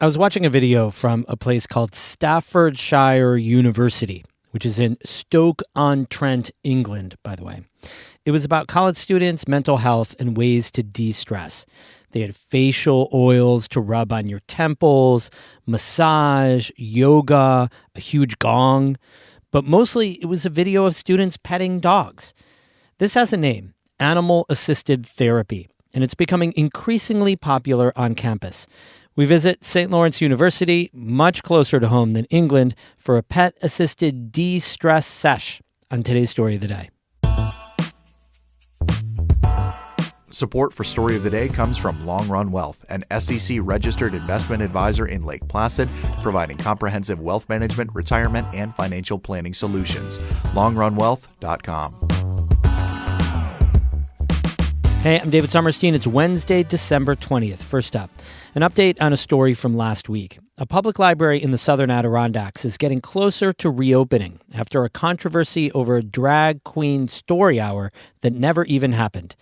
I was watching a video from a place called Staffordshire University, which is in Stoke-on-Trent, England, by the way. It was about college students, mental health, and ways to de-stress. They had facial oils to rub on your temples, massage, yoga, a huge gong. But mostly it was a video of students petting dogs. This has a name, animal-assisted therapy, and it's becoming increasingly popular on campus. We visit St. Lawrence University, much closer to home than England, for a pet-assisted de-stress sesh on today's Story of the Day. Support for Story of the Day comes from Long Run Wealth, an SEC-registered investment advisor in Lake Placid, providing comprehensive wealth management, retirement, and financial planning solutions. LongRunWealth.com. Hey, I'm David Sommerstein. It's Wednesday, December 20th. First up, an update on a story from last week. A public library in the Southern Adirondacks is getting closer to reopening after a controversy over a drag queen story hour that never even happened.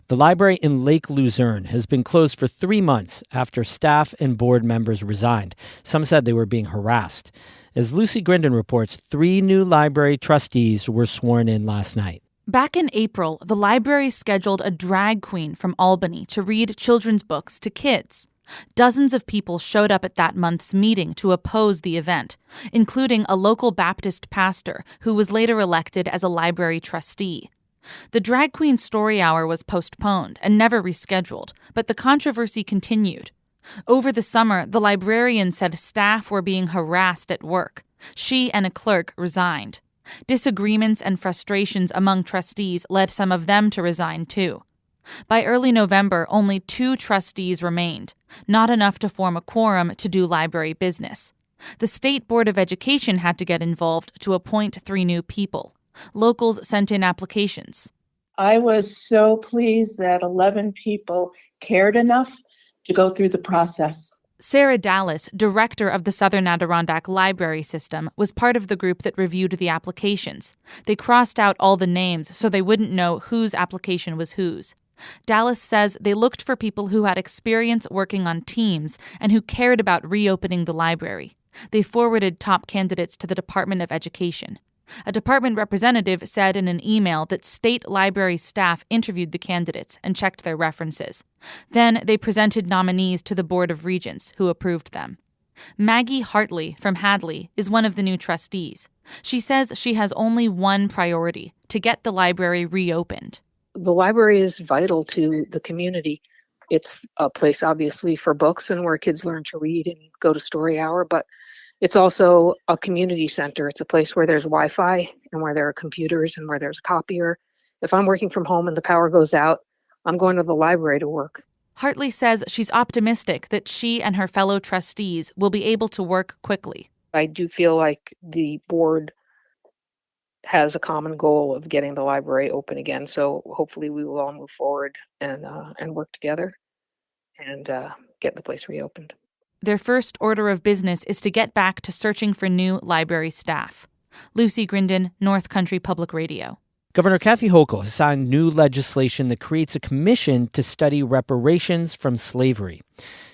The library in Lake Luzerne has been closed for 3 months after staff and board members resigned. Some said they were being harassed. As Lucy Grindon reports, 3 new library trustees were sworn in last night. Back in April, the library scheduled a drag queen from Albany to read children's books to kids. Dozens of people showed up at that month's meeting to oppose the event, including a local Baptist pastor who was later elected as a library trustee. The drag queen story hour was postponed and never rescheduled, but the controversy continued. Over the summer, the librarian said staff were being harassed at work. She and a clerk resigned. Disagreements and frustrations among trustees led some of them to resign too. By early November, only 2 trustees remained, not enough to form a quorum to do library business. The State Board of Education had to get involved to appoint 3 new people. Locals sent in applications. I was so pleased that 11 people cared enough to go through the process. Sarah Dallas, director of the Southern Adirondack Library System, was part of the group that reviewed the applications. They crossed out all the names so they wouldn't know whose application was whose. Dallas says they looked for people who had experience working on teams and who cared about reopening the library. They forwarded top candidates to the Department of Education. A department representative said in an email that state library staff interviewed the candidates and checked their references. Then they presented nominees to the Board of Regents, who approved them. Maggie Hartley from Hadley is one of the new trustees. She says she has only one priority: to get the library reopened. The library is vital to the community. It's a place, obviously, for books and where kids learn to read and go to story hour, but it's also a community center. It's a place where there's Wi-Fi and where there are computers and where there's a copier. If I'm working from home and the power goes out, I'm going to the library to work. Hartley says she's optimistic that she and her fellow trustees will be able to work quickly. I do feel like the board has a common goal of getting the library open again. So hopefully we will all move forward and work together and get the place reopened. Their first order of business is to get back to searching for new library staff. Lucy Grindon, North Country Public Radio. Governor Kathy Hochul has signed new legislation that creates a commission to study reparations from slavery.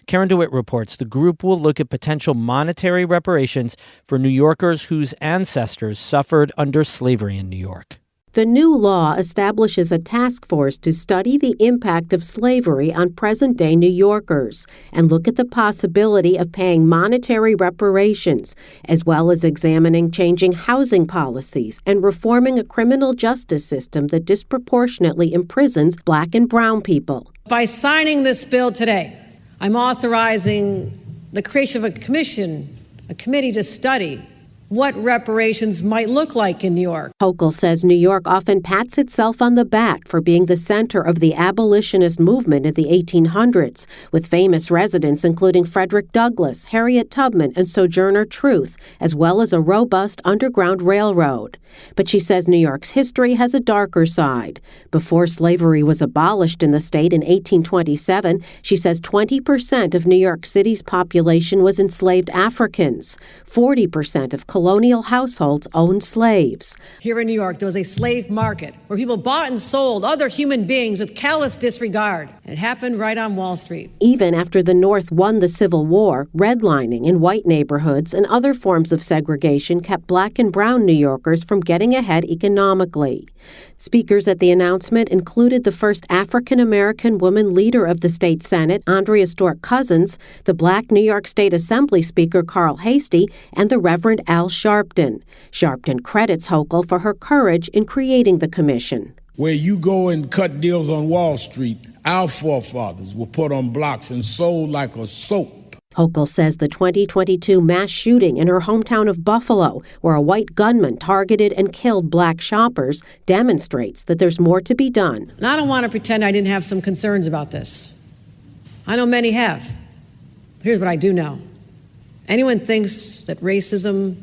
Karen DeWitt reports the group will look at potential monetary reparations for New Yorkers whose ancestors suffered under slavery in New York. The new law establishes a task force to study the impact of slavery on present-day New Yorkers and look at the possibility of paying monetary reparations, as well as examining changing housing policies and reforming a criminal justice system that disproportionately imprisons Black and brown people. By signing this bill today, I'm authorizing the creation of a committee to study what reparations might look like in New York. Hochul says New York often pats itself on the back for being the center of the abolitionist movement in the 1800s, with famous residents including Frederick Douglass, Harriet Tubman, and Sojourner Truth, as well as a robust underground railroad. But she says New York's history has a darker side. Before slavery was abolished in the state in 1827, she says 20% of New York City's population was enslaved Africans. 40% of colonial households owned slaves. Here in New York, there was a slave market where people bought and sold other human beings with callous disregard. And it happened right on Wall Street. Even after the North won the Civil War, redlining in white neighborhoods and other forms of segregation kept Black and brown New Yorkers from getting ahead economically. Speakers at the announcement included the first African-American woman leader of the state Senate, Andrea Stewart Cousins, the Black New York State Assembly Speaker Carl Hastie, and the Reverend Al Sharpton. Sharpton credits Hochul for her courage in creating the commission. Where you go and cut deals on Wall Street, our forefathers were put on blocks and sold like a soap. Hochul says the 2022 mass shooting in her hometown of Buffalo, where a white gunman targeted and killed Black shoppers, demonstrates that there's more to be done. And I don't want to pretend I didn't have some concerns about this. I know many have. But here's what I do know. Anyone thinks that racism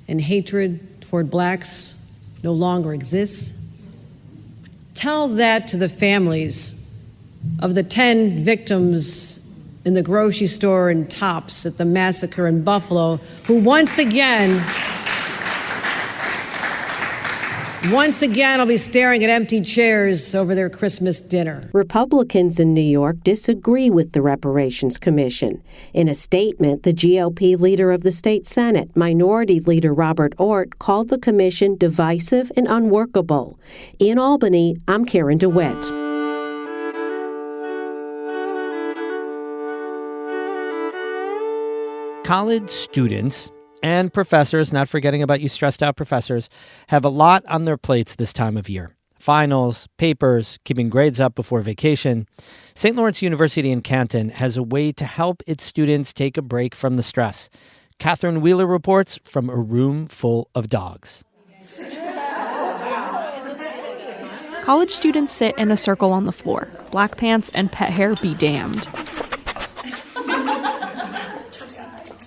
and hatred toward Blacks no longer exists, tell that to the families of the 10 victims in the grocery store in Tops at the massacre in Buffalo, who once again will be staring at empty chairs over their Christmas dinner. Republicans in New York disagree with the Reparations Commission. In a statement, the GOP leader of the state Senate, Minority Leader Robert Ort, called the commission divisive and unworkable. In Albany, I'm Karen DeWitt. College students and professors, not forgetting about you stressed out professors, have a lot on their plates this time of year. Finals, papers, keeping grades up before vacation. St. Lawrence University in Canton has a way to help its students take a break from the stress. Catherine Wheeler reports from a room full of dogs. College students sit in a circle on the floor. Black pants and pet hair be damned.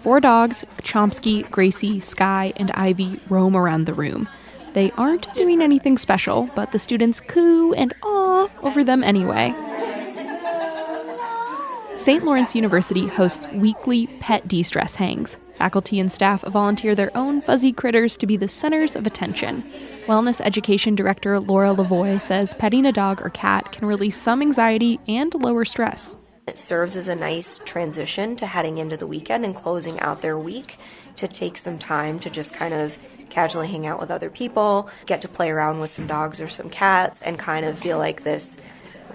4 dogs, Chomsky, Gracie, Sky, and Ivy, roam around the room. They aren't doing anything special, but the students coo and aw over them anyway. St. Lawrence University hosts weekly pet de-stress hangs. Faculty and staff volunteer their own fuzzy critters to be the centers of attention. Wellness Education Director Laura Lavoie says petting a dog or cat can release some anxiety and lower stress. It serves as a nice transition to heading into the weekend and closing out their week, to take some time to just kind of casually hang out with other people, get to play around with some dogs or some cats, and kind of feel like this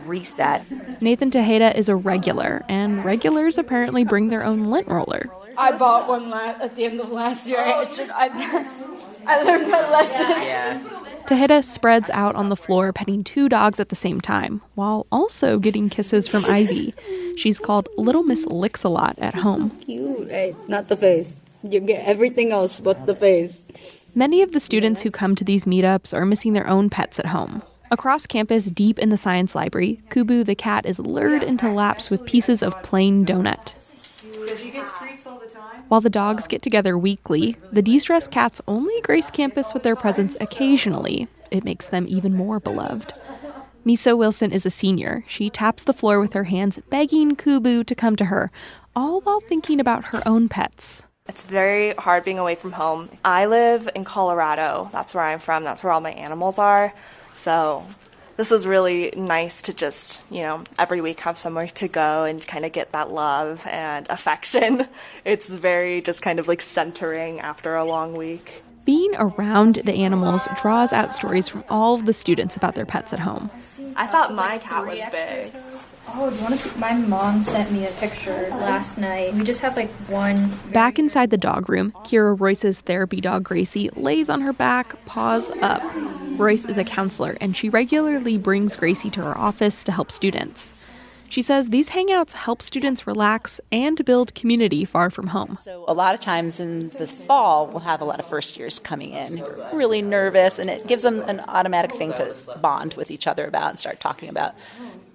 reset. Nathan Tejeda is a regular, and regulars apparently bring their own lint roller. I bought one at the end of last year. I learned my lesson. Tejeda spreads out on the floor petting 2 dogs at the same time, while also getting kisses from Ivy. She's called Little Miss Licks-a-Lot at home. Cute, hey, not the face. You get everything else but the face. Many of the students who come to these meetups are missing their own pets at home. Across campus, deep in the science library, Kubu the cat is lured into laps with pieces of plain donut. Does she get treats all the time? While the dogs get together weekly, the de-stress cats only grace campus with their presence occasionally. It makes them even more beloved. Miso Wilson is a senior. She taps the floor with her hands, begging Kubu to come to her, all while thinking about her own pets. It's very hard being away from home. I live in Colorado. That's where I'm from. That's where all my animals are. So this is really nice to just, every week have somewhere to go and kind of get that love and affection. It's very just kind of like centering after a long week. Being around the animals draws out stories from all of the students about their pets at home. I thought my cat was big. Oh, do you want to see? My mom sent me a picture last night. We just have one. Back inside the dog room, Kira Royce's therapy dog Gracie lays on her back, paws up. Royce is a counselor, and she regularly brings Gracie to her office to help students. She says these hangouts help students relax and build community far from home. So a lot of times in the fall, we'll have a lot of first years coming in who are really nervous, and it gives them an automatic thing to bond with each other about and start talking about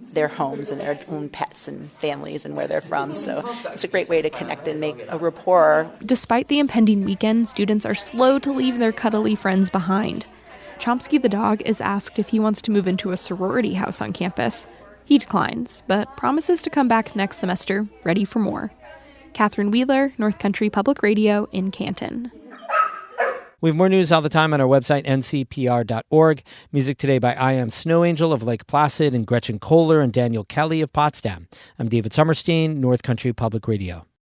their homes and their own pets and families and where they're from. So it's a great way to connect and make a rapport. Despite the impending weekend, students are slow to leave their cuddly friends behind. Chomsky the dog is asked if he wants to move into a sorority house on campus. He declines, but promises to come back next semester, ready for more. Catherine Wheeler, North Country Public Radio in Canton. We have more news all the time on our website, ncpr.org. Music today by I Am Snow Angel of Lake Placid and Gretchen Kohler and Daniel Kelly of Potsdam. I'm David Summerstein, North Country Public Radio.